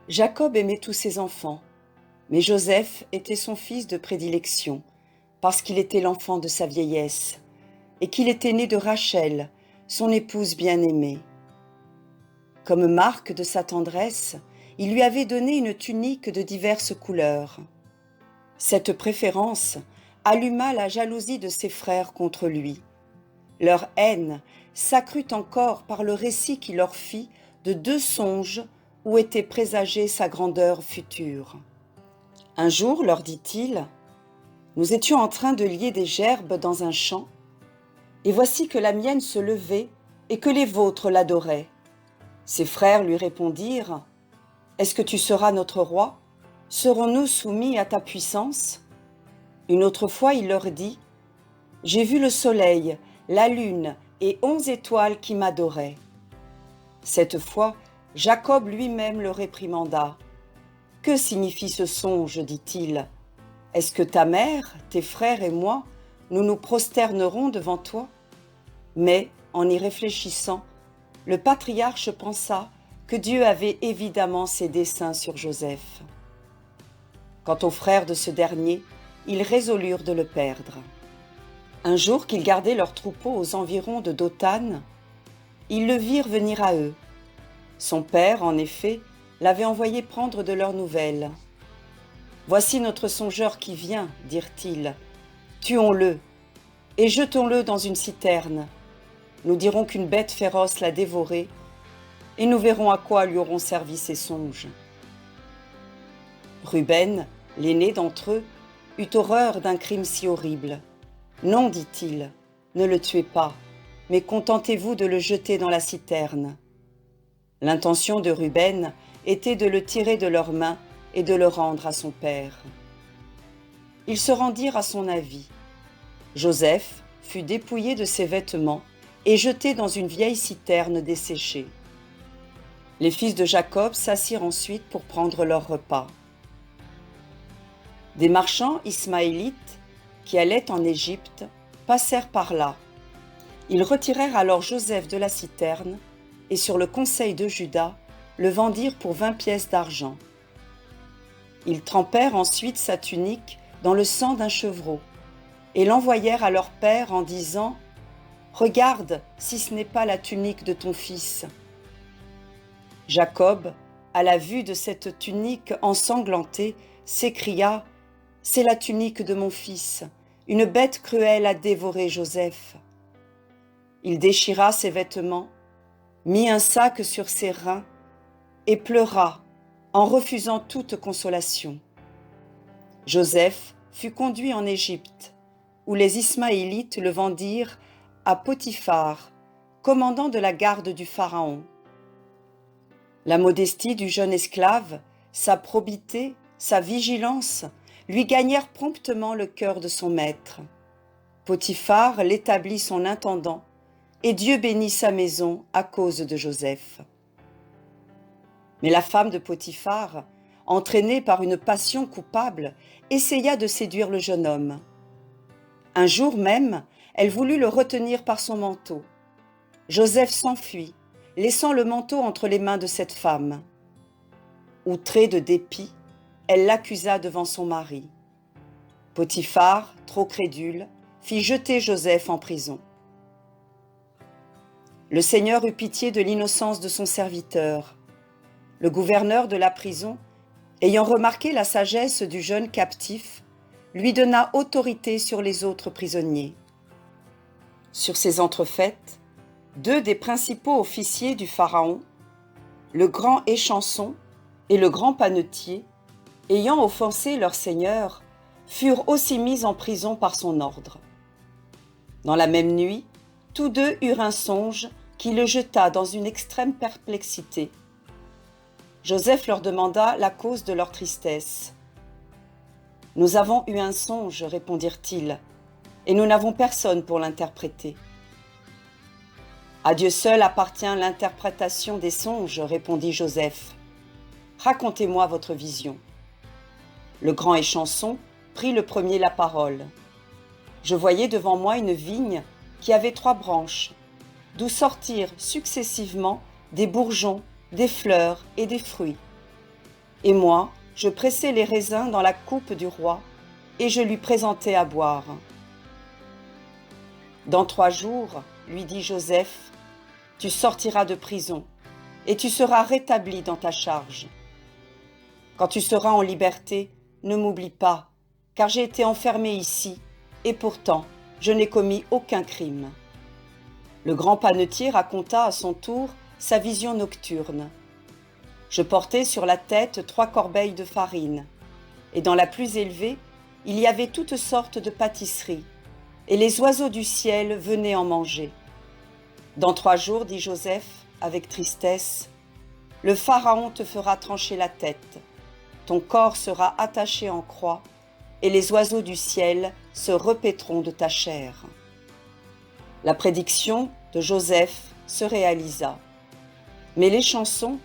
Jacob aimait tous ses enfants, mais Joseph était son fils de prédilection, parce qu'il était l'enfant de sa vieillesse, et qu'il était né de Rachel, son épouse bien-aimée. Comme marque de sa tendresse, il lui avait donné une tunique de diverses couleurs. Cette préférence alluma la jalousie de ses frères contre lui. Leur haine s'accrut encore par le récit qu'il leur fit de 2 songes où était présagée sa grandeur future. Un jour, leur dit-il, « Nous étions en train de lier des gerbes dans un champ, et voici que la mienne se levait et que les vôtres l'adoraient. » Ses frères lui répondirent, « Est-ce que tu seras notre roi? Serons-nous soumis à ta puissance? » Une autre fois, il leur dit, « J'ai vu le soleil, la lune et 11 étoiles qui m'adoraient. » Cette fois, Jacob lui-même le réprimanda. « Que signifie ce songe, dit-il. Est-ce que ta mère, tes frères et moi, nous nous prosternerons devant toi ?» Mais, en y réfléchissant, le patriarche pensa que Dieu avait évidemment ses desseins sur Joseph. Quant aux frères de ce dernier, ils résolurent de le perdre. Un jour qu'ils gardaient leur troupeau aux environs de Dothan, ils le virent venir à eux. Son père, en effet, l'avait envoyé prendre de leurs nouvelles. « Voici notre songeur qui vient, dirent-ils. Tuons-le et jetons-le dans une citerne. Nous dirons qu'une bête féroce l'a dévoré et nous verrons à quoi lui auront servi ses songes. » Ruben, l'aîné d'entre eux, eut horreur d'un crime si horrible. « Non, dit-il, ne le tuez pas, mais contentez-vous de le jeter dans la citerne. » L'intention de Ruben était de le tirer de leurs mains et de le rendre à son père. Ils se rendirent à son avis. Joseph fut dépouillé de ses vêtements et jeté dans une vieille citerne desséchée. Les fils de Jacob s'assirent ensuite pour prendre leur repas. Des marchands ismaélites qui allaient en Égypte passèrent par là. Ils retirèrent alors Joseph de la citerne et sur le conseil de Juda, le vendirent pour 20 pièces d'argent. Ils trempèrent ensuite sa tunique dans le sang d'un chevreau et l'envoyèrent à leur père en disant « Regarde si ce n'est pas la tunique de ton fils. » Jacob, à la vue de cette tunique ensanglantée, s'écria « C'est la tunique de mon fils, une bête cruelle a dévoré Joseph. » Il déchira ses vêtements, mit un sac sur ses reins et pleura en refusant toute consolation. Joseph fut conduit en Égypte, où les Ismaélites le vendirent à Potiphar, commandant de la garde du Pharaon. La modestie du jeune esclave, sa probité, sa vigilance lui gagnèrent promptement le cœur de son maître. Potiphar l'établit son intendant, et Dieu bénit sa maison à cause de Joseph. Mais la femme de Potiphar, entraînée par une passion coupable, essaya de séduire le jeune homme. Un jour même, elle voulut le retenir par son manteau. Joseph s'enfuit, laissant le manteau entre les mains de cette femme. Outrée de dépit, elle l'accusa devant son mari. Potiphar, trop crédule, fit jeter Joseph en prison. Le Seigneur eut pitié de l'innocence de son serviteur. Le gouverneur de la prison, ayant remarqué la sagesse du jeune captif, lui donna autorité sur les autres prisonniers. Sur ces entrefaites, 2 des principaux officiers du Pharaon, le grand échanson et le grand panetier, ayant offensé leur seigneur, furent aussi mis en prison par son ordre. Dans la même nuit, tous 2 eurent un songe qui le jeta dans une extrême perplexité. Joseph leur demanda la cause de leur tristesse. « Nous avons eu un songe, répondirent-ils, et nous n'avons personne pour l'interpréter. »« À Dieu seul appartient l'interprétation des songes, répondit Joseph. Racontez-moi votre vision. » Le grand échanson prit le premier la parole. « Je voyais devant moi une vigne qui avait 3 branches, d'où sortirent successivement des bourgeons, des fleurs et des fruits. Et moi, je pressai les raisins dans la coupe du roi, et je lui présentai à boire. Dans 3 jours, lui dit Joseph, tu sortiras de prison, et tu seras rétabli dans ta charge. Quand tu seras en liberté, ne m'oublie pas, car j'ai été enfermé ici, et pourtant, je n'ai commis aucun crime. Le grand panetier raconta à son tour sa vision nocturne. Je portais sur la tête 3 corbeilles de farine, et dans la plus élevée, il y avait toutes sortes de pâtisseries, et les oiseaux du ciel venaient en manger. Dans 3 jours, dit Joseph, avec tristesse, le Pharaon te fera trancher la tête, ton corps sera attaché en croix, et les oiseaux du ciel se repaîtront de ta chair. La prédiction de Joseph se réalisa. Mais les chansons,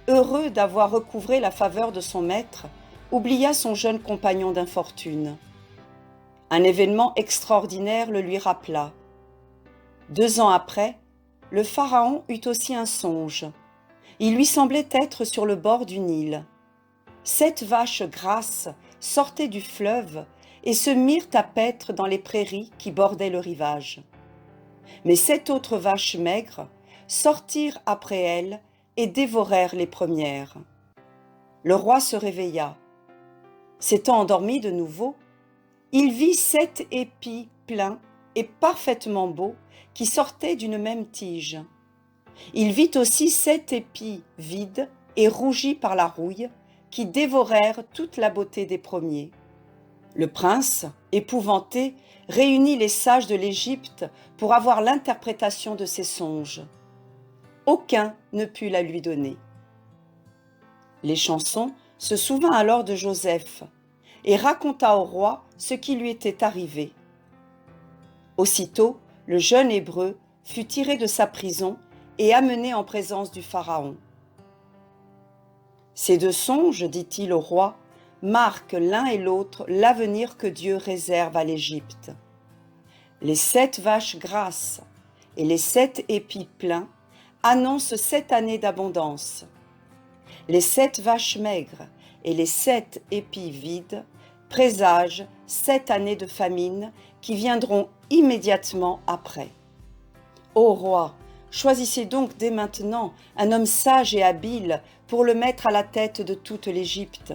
heureux d'avoir recouvré la faveur de son maître, oublia son jeune compagnon d'infortune. Un événement extraordinaire le lui rappela. 2 ans après, le Pharaon eut aussi un songe. Il lui semblait être sur le bord du Nil. 7 vaches grasses sortaient du fleuve et se mirent à paître dans les prairies qui bordaient le rivage. Mais 7 autres vaches maigres sortirent après elles et dévorèrent les premières. Le roi se réveilla. S'étant endormi de nouveau, il vit 7 épis pleins et parfaitement beaux qui sortaient d'une même tige. Il vit aussi 7 épis vides et rougis par la rouille qui dévorèrent toute la beauté des premiers. Le prince, épouvanté, réunit les sages de l'Égypte pour avoir l'interprétation de ses songes. Aucun ne put la lui donner. Les chansons se souvint alors de Joseph et raconta au roi ce qui lui était arrivé. Aussitôt, le jeune Hébreu fut tiré de sa prison et amené en présence du Pharaon. Ces 2 songes, dit-il au roi, marquent l'un et l'autre l'avenir que Dieu réserve à l'Égypte. Les 7 vaches grasses et les 7 épis pleins annoncent 7 années d'abondance. Les 7 vaches maigres et les 7 épis vides présagent 7 années de famine qui viendront immédiatement après. Ô roi, choisissez donc dès maintenant un homme sage et habile pour le mettre à la tête de toute l'Égypte,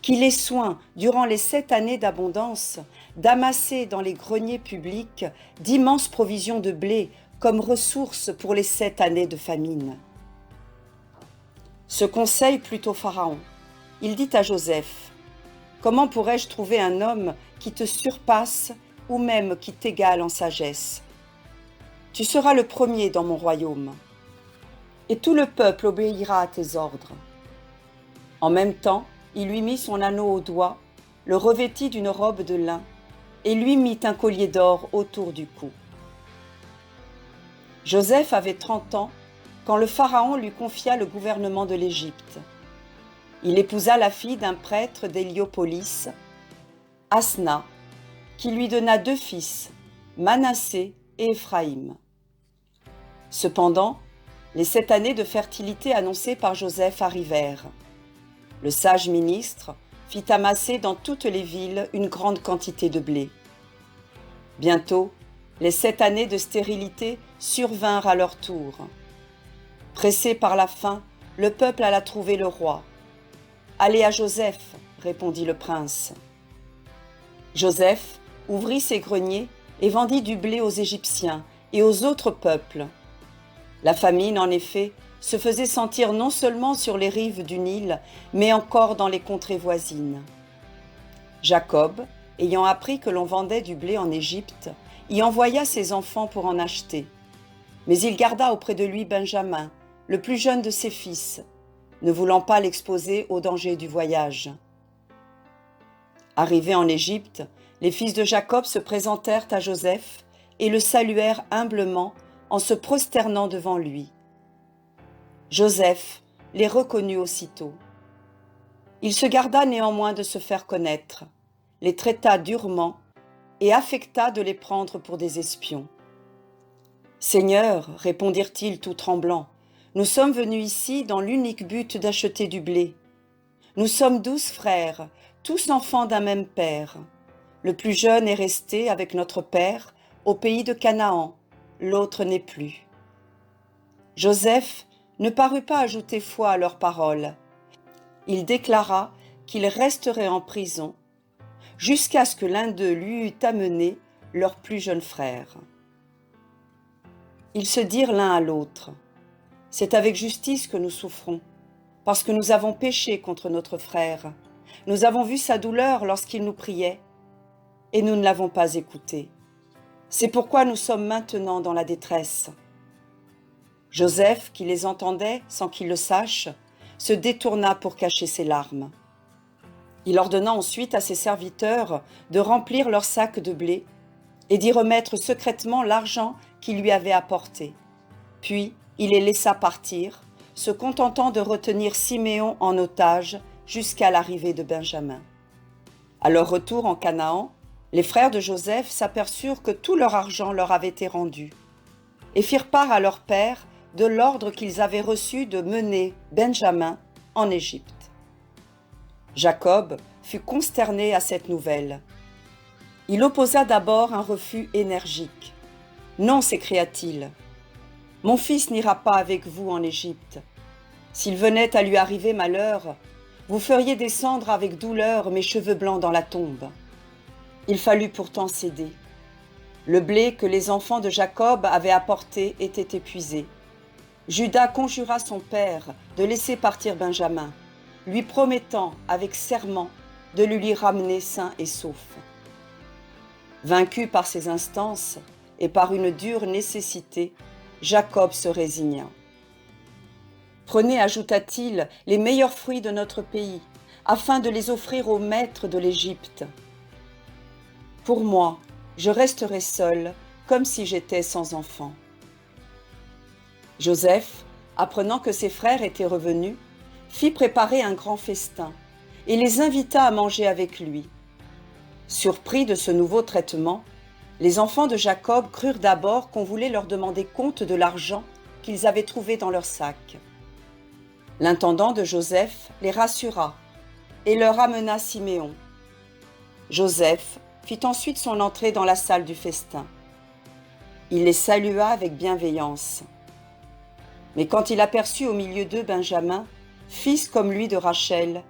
qu'il ait soin, durant les 7 années d'abondance, d'amasser dans les greniers publics d'immenses provisions de blé comme ressource pour les 7 années de famine. Ce conseil plut au Pharaon. Il dit à Joseph, « Comment pourrais-je trouver un homme qui te surpasse ou même qui t'égale en sagesse ? Tu seras le premier dans mon royaume, et tout le peuple obéira à tes ordres. » En même temps, il lui mit son anneau au doigt, le revêtit d'une robe de lin, et lui mit un collier d'or autour du cou. Joseph avait 30 ans quand le Pharaon lui confia le gouvernement de l'Égypte. Il épousa la fille d'un prêtre d'Héliopolis, Asna, qui lui donna 2 fils, Manassé et Éphraïm. Cependant, les 7 années de fertilité annoncées par Joseph arrivèrent. Le sage ministre fit amasser dans toutes les villes une grande quantité de blé. Bientôt, les 7 années de stérilité survinrent à leur tour. Pressé par la faim, le peuple alla trouver le roi. « Allez à Joseph, répondit le prince. Joseph ouvrit ses greniers et vendit du blé aux Égyptiens et aux autres peuples. La famine, en effet, se faisait sentir non seulement sur les rives du Nil, mais encore dans les contrées voisines. Jacob, ayant appris que l'on vendait du blé en Égypte, y envoya ses enfants pour en acheter. Mais il garda auprès de lui Benjamin, le plus jeune de ses fils, ne voulant pas l'exposer au danger du voyage. Arrivés en Égypte, les fils de Jacob se présentèrent à Joseph et le saluèrent humblement en se prosternant devant lui. Joseph les reconnut aussitôt. Il se garda néanmoins de se faire connaître, les traita durement et affecta de les prendre pour des espions. « Seigneur, répondirent-ils tout tremblants, nous sommes venus ici dans l'unique but d'acheter du blé. Nous sommes 12 frères, tous enfants d'un même père. Le plus jeune est resté avec notre père au pays de Canaan, l'autre n'est plus. » Joseph ne parut pas ajouter foi à leurs paroles. Il déclara qu'il resterait en prison jusqu'à ce que l'un d'eux lui eût amené leur plus jeune frère. Ils se dirent l'un à l'autre: « C'est avec justice que nous souffrons, parce que nous avons péché contre notre frère. Nous avons vu sa douleur lorsqu'il nous priait, et nous ne l'avons pas écouté. C'est pourquoi nous sommes maintenant dans la détresse. » Joseph, qui les entendait sans qu'ils le sachent, se détourna pour cacher ses larmes. Il ordonna ensuite à ses serviteurs de remplir leurs sacs de blé et d'y remettre secrètement l'argent qu'ils lui avaient apporté. Puis il les laissa partir, se contentant de retenir Siméon en otage jusqu'à l'arrivée de Benjamin. À leur retour en Canaan, les frères de Joseph s'aperçurent que tout leur argent leur avait été rendu et firent part à leur père de l'ordre qu'ils avaient reçu de mener Benjamin en Égypte. Jacob fut consterné à cette nouvelle. Il opposa d'abord un refus énergique. « Non, s'écria-t-il, mon fils n'ira pas avec vous en Égypte. S'il venait à lui arriver malheur, vous feriez descendre avec douleur mes cheveux blancs dans la tombe. » Il fallut pourtant céder. Le blé que les enfants de Jacob avaient apporté était épuisé. Juda conjura son père de laisser partir Benjamin, lui promettant avec serment de le lui ramener sain et sauf. Vaincu par ses instances et par une dure nécessité, Jacob se résigna. « Prenez, ajouta-t-il, les meilleurs fruits de notre pays, afin de les offrir aux maîtres de l'Égypte. Pour moi, je resterai seul, comme si j'étais sans enfant. » Joseph, apprenant que ses frères étaient revenus, fit préparer un grand festin et les invita à manger avec lui. Surpris de ce nouveau traitement, les enfants de Jacob crurent d'abord qu'on voulait leur demander compte de l'argent qu'ils avaient trouvé dans leur sac. L'intendant de Joseph les rassura et leur amena Siméon. Joseph fit ensuite son entrée dans la salle du festin. Il les salua avec bienveillance. Mais quand il aperçut au milieu d'eux Benjamin, fils comme lui de Rachel,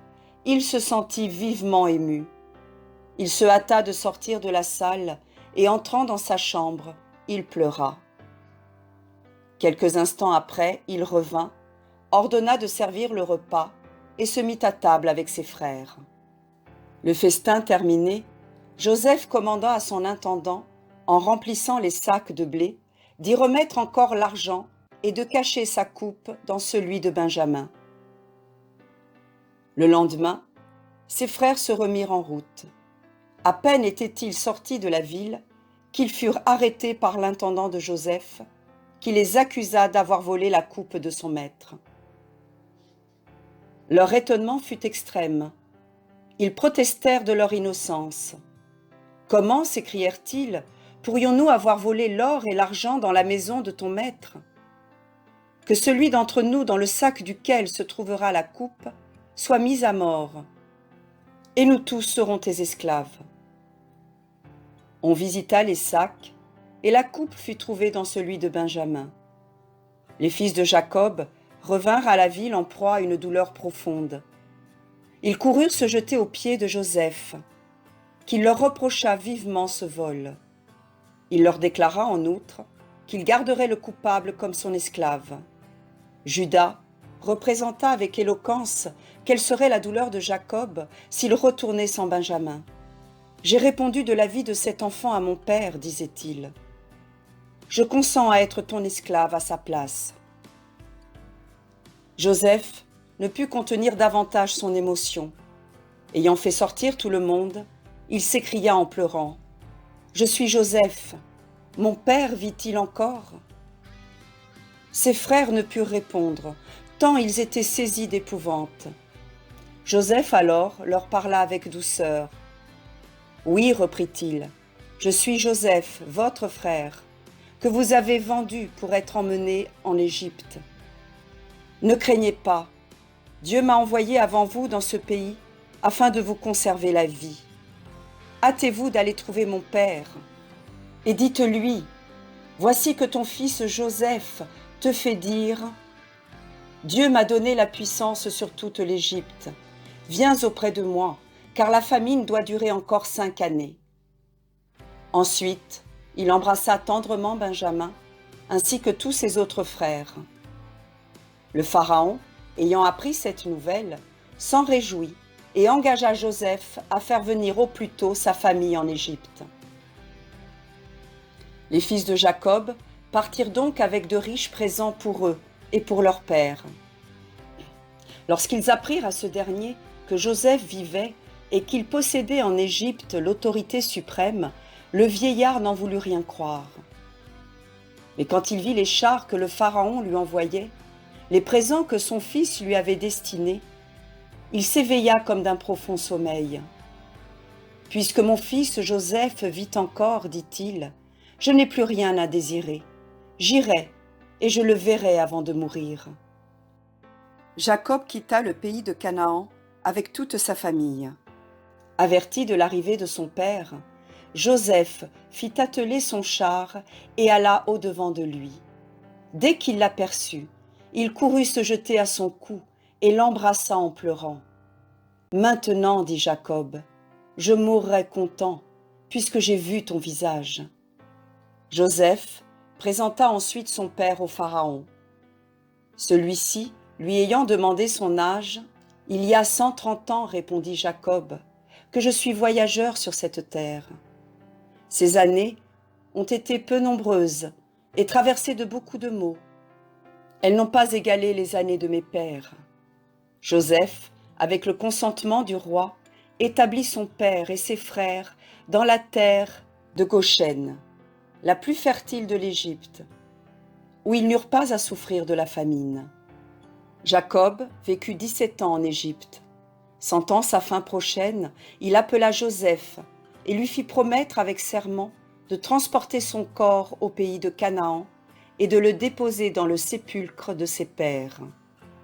il se sentit vivement ému. Il se hâta de sortir de la salle et entrant dans sa chambre, il pleura. Quelques instants après, il revint, ordonna de servir le repas et se mit à table avec ses frères. Le festin terminé, Joseph commanda à son intendant, en remplissant les sacs de blé, d'y remettre encore l'argent et de cacher sa coupe dans celui de Benjamin. Le lendemain, ses frères se remirent en route. À peine étaient-ils sortis de la ville qu'ils furent arrêtés par l'intendant de Joseph, qui les accusa d'avoir volé la coupe de son maître. Leur étonnement fut extrême. Ils protestèrent de leur innocence. « Comment, s'écrièrent-ils, pourrions-nous avoir volé l'or et l'argent dans la maison de ton maître ? Que celui d'entre nous dans le sac duquel se trouvera la coupe soit mis à mort, et nous tous serons tes esclaves. » On visita les sacs, et la coupe fut trouvée dans celui de Benjamin. Les fils de Jacob revinrent à la ville en proie à une douleur profonde. Ils coururent se jeter aux pieds de Joseph, qui leur reprocha vivement ce vol. Il leur déclara en outre qu'il garderait le coupable comme son esclave. Juda représenta avec éloquence quelle serait la douleur de Jacob s'il retournait sans Benjamin. « J'ai répondu de la vie de cet enfant à mon père, disait-il. Je consens à être ton esclave à sa place. » Joseph ne put contenir davantage son émotion. Ayant fait sortir tout le monde, il s'écria en pleurant: « Je suis Joseph, mon père vit-il encore ?» Ses frères ne purent répondre, tant ils étaient saisis d'épouvante. Joseph alors leur parla avec douceur. « Oui, reprit-il, je suis Joseph, votre frère, que vous avez vendu pour être emmené en Égypte. Ne craignez pas, Dieu m'a envoyé avant vous dans ce pays afin de vous conserver la vie. Hâtez-vous d'aller trouver mon père et dites-lui, voici que ton fils Joseph te fait dire, Dieu m'a donné la puissance sur toute l'Égypte. Viens auprès de moi, car la famine doit durer encore 5 années. Ensuite, il embrassa tendrement Benjamin, ainsi que tous ses autres frères. Le Pharaon, ayant appris cette nouvelle, s'en réjouit et engagea Joseph à faire venir au plus tôt sa famille en Égypte. Les fils de Jacob partirent donc avec de riches présents pour eux et pour leur père. Lorsqu'ils apprirent à ce dernier que Joseph vivait et qu'il possédait en Égypte l'autorité suprême, le vieillard n'en voulut rien croire. Mais quand il vit les chars que le Pharaon lui envoyait, les présents que son fils lui avait destinés, il s'éveilla comme d'un profond sommeil. « Puisque mon fils Joseph vit encore, dit-il, je n'ai plus rien à désirer. J'irai et je le verrai avant de mourir. » Jacob quitta le pays de Canaan avec toute sa famille. Averti de l'arrivée de son père, Joseph fit atteler son char et alla au-devant de lui. Dès qu'il l'aperçut, il courut se jeter à son cou et l'embrassa en pleurant. « Maintenant, dit Jacob, je mourrai content, puisque j'ai vu ton visage. » Joseph présenta ensuite son père au Pharaon. Celui-ci, lui ayant demandé son âge, « Il y a 130 ans, répondit Jacob, que je suis voyageur sur cette terre. Ces années ont été peu nombreuses et traversées de beaucoup de maux. Elles n'ont pas égalé les années de mes pères. » Joseph, avec le consentement du roi, établit son père et ses frères dans la terre de Goshen, la plus fertile de l'Égypte, où ils n'eurent pas à souffrir de la famine. Jacob vécut 17 ans en Égypte. Sentant sa fin prochaine, il appela Joseph et lui fit promettre avec serment de transporter son corps au pays de Canaan et de le déposer dans le sépulcre de ses pères.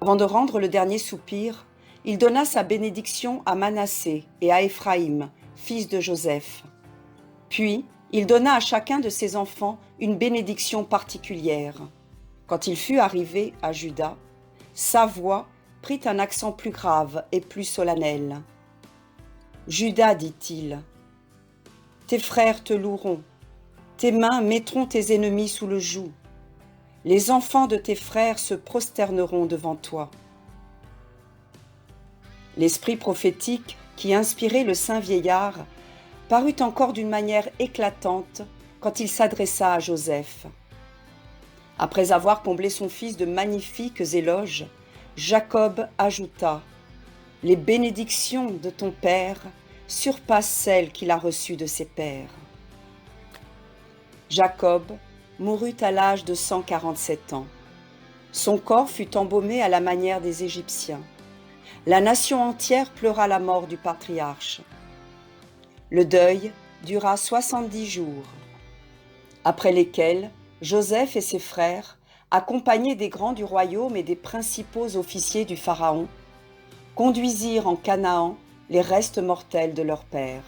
Avant de rendre le dernier soupir, il donna sa bénédiction à Manassé et à Éphraïm, fils de Joseph. Puis, il donna à chacun de ses enfants une bénédiction particulière. Quand il fut arrivé à Juda, sa voix prit un accent plus grave et plus solennel. « Juda, dit-il, tes frères te loueront, tes mains mettront tes ennemis sous le joug. Les enfants de tes frères se prosterneront devant toi. » L'esprit prophétique qui inspirait le saint vieillard parut encore d'une manière éclatante quand il s'adressa à Joseph. Après avoir comblé son fils de magnifiques éloges, Jacob ajouta « Les bénédictions de ton père surpassent celles qu'il a reçues de ses pères. » Jacob mourut à l'âge de 147 ans. Son corps fut embaumé à la manière des Égyptiens. La nation entière pleura la mort du patriarche. Le deuil dura 70 jours, après lesquels Joseph et ses frères, accompagnés des grands du royaume et des principaux officiers du Pharaon, conduisirent en Canaan les restes mortels de leur père.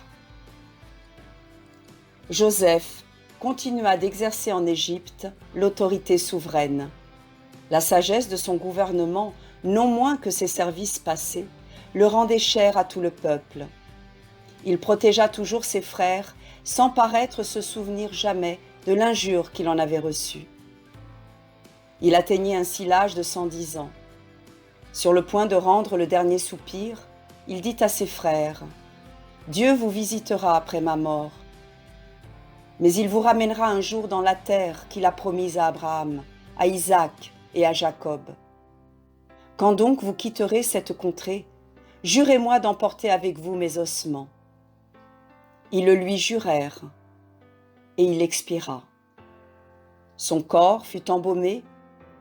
Joseph continua d'exercer en Égypte l'autorité souveraine. La sagesse de son gouvernement, non moins que ses services passés, le rendait cher à tout le peuple. Il protégea toujours ses frères sans paraître se souvenir jamais de l'injure qu'il en avait reçue. Il atteignit ainsi l'âge de 110 ans. Sur le point de rendre le dernier soupir, il dit à ses frères « Dieu vous visitera après ma mort, mais il vous ramènera un jour dans la terre qu'il a promise à Abraham, à Isaac et à Jacob. Quand donc vous quitterez cette contrée, jurez-moi d'emporter avec vous mes ossements. » Ils le lui jurèrent, et il expira. Son corps fut embaumé,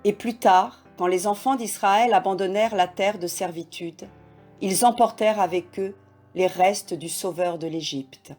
et plus tard, quand les enfants d'Israël abandonnèrent la terre de servitude, ils emportèrent avec eux les restes du Sauveur de l'Égypte.